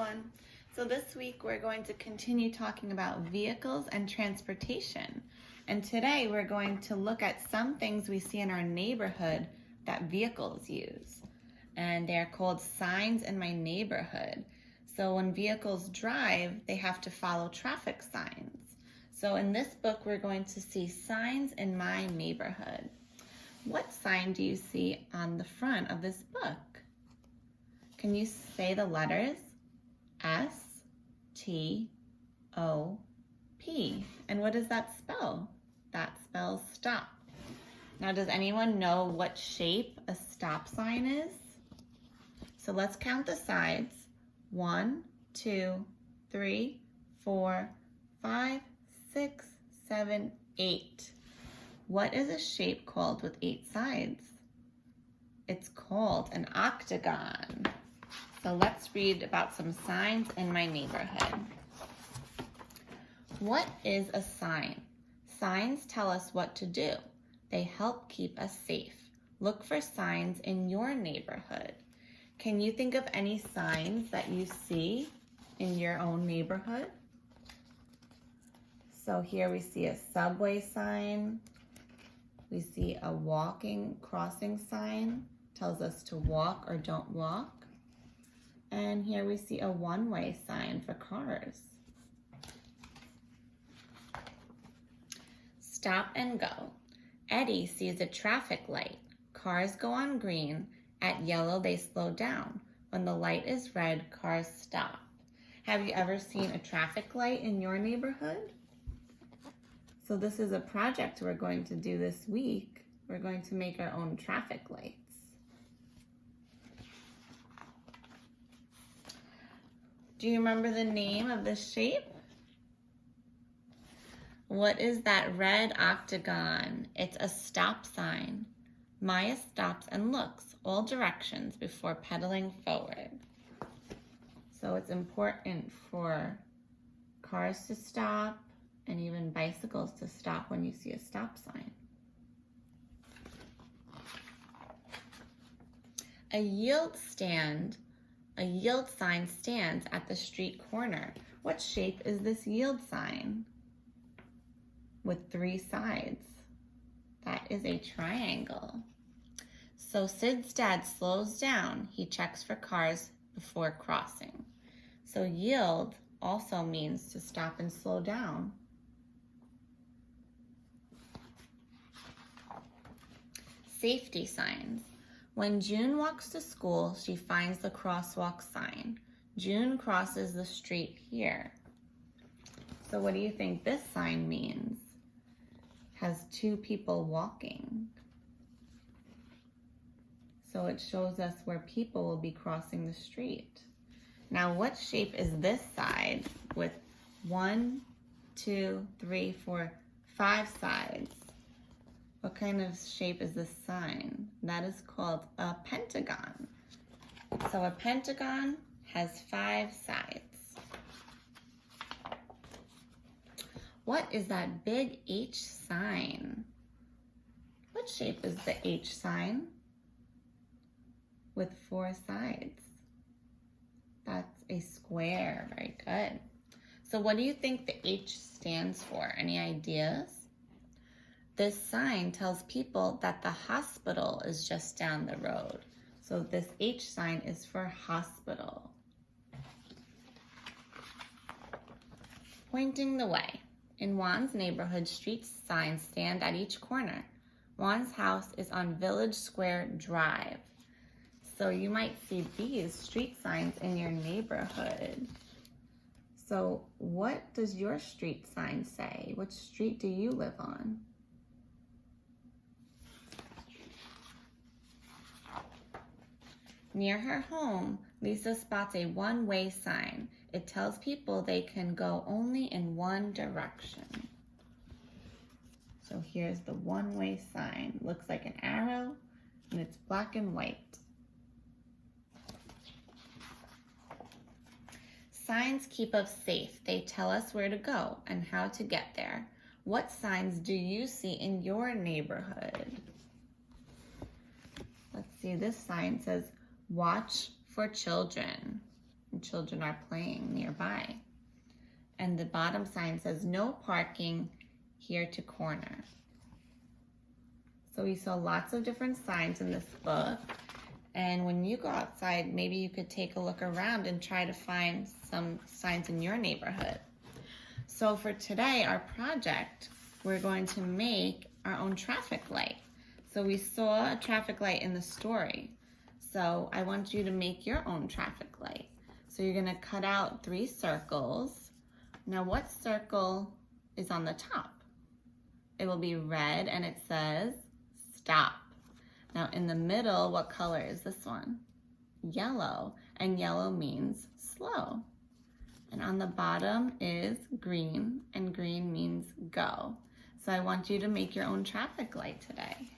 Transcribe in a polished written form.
everyone. So this week we're going to continue talking about vehicles and transportation. And today we're going to look at some things we see in our neighborhood that vehicles use. And they're called signs in my neighborhood. So when vehicles drive, they have to follow traffic signs. So in this book, we're going to see signs in my neighborhood. What sign do you see on the front of this book? Can you say the letters? S-T-O-P. And what does that spell? That spells stop. Now, does anyone know what shape a stop sign is? So let's count the sides. 1, 2, 3, 4, 5, 6, 7, 8. What is a shape called with 8 sides? It's called an octagon. So let's read about some signs in my neighborhood. What is a sign? Signs tell us what to do. They help keep us safe. Look for signs in your neighborhood. Can you think of any signs that you see in your own neighborhood? So here we see a subway sign. We see a walking crossing sign, tells us to walk or don't walk. And here we see a one-way sign for cars. Stop and go. Eddie sees a traffic light. Cars go on green. At yellow, they slow down. When the light is red, cars stop. Have you ever seen a traffic light in your neighborhood? So this is a project we're going to do this week. We're going to make our own traffic lights. Do you remember the name of this shape? What is that red octagon? It's a stop sign. Maya stops and looks all directions before pedaling forward. So it's important for cars to stop and even bicycles to stop when you see a stop sign. A yield sign stands at the street corner. What shape is this yield sign? With 3 sides. That is a triangle. So Sid's dad slows down. He checks for cars before crossing. So yield also means to stop and slow down. Safety signs. When June walks to school, she finds the crosswalk sign. June crosses the street here. So what do you think this sign means? Has 2 people walking. So it shows us where people will be crossing the street. Now, what shape is this side with 1, 2, 3, 4, 5 sides? What kind of shape is this sign? That is called a pentagon. So a pentagon has 5 sides. What is that big H sign? What shape is the H sign? With 4 sides. That's a square. Very good. So what do you think the H stands for? Any ideas? This sign tells people that the hospital is just down the road. So this H sign is for hospital. Pointing the way. In Juan's neighborhood, street signs stand at each corner. Juan's house is on Village Square Drive. So you might see these street signs in your neighborhood. So what does your street sign say? Which street do you live on? Near her home, Lisa spots a one-way sign. It tells people they can go only in one direction. So here's the one-way sign. Looks like an arrow, and it's black and white. Signs keep us safe. They tell us where to go and how to get there. What signs do you see in your neighborhood? Let's see, this sign says, watch for children. It children are playing nearby. And the bottom sign says no parking here to corner. So we saw lots of different signs in this book. And when you go outside, maybe you could take a look around and try to find some signs in your neighborhood. So for today, our project, we're going to make our own traffic light. So we saw a traffic light in the story. So I want you to make your own traffic light. So you're gonna cut out 3 circles. Now what circle is on the top? It will be red and it says stop. Now in the middle, what color is this one? Yellow, and yellow means slow. And on the bottom is green, and green means go. So I want you to make your own traffic light today.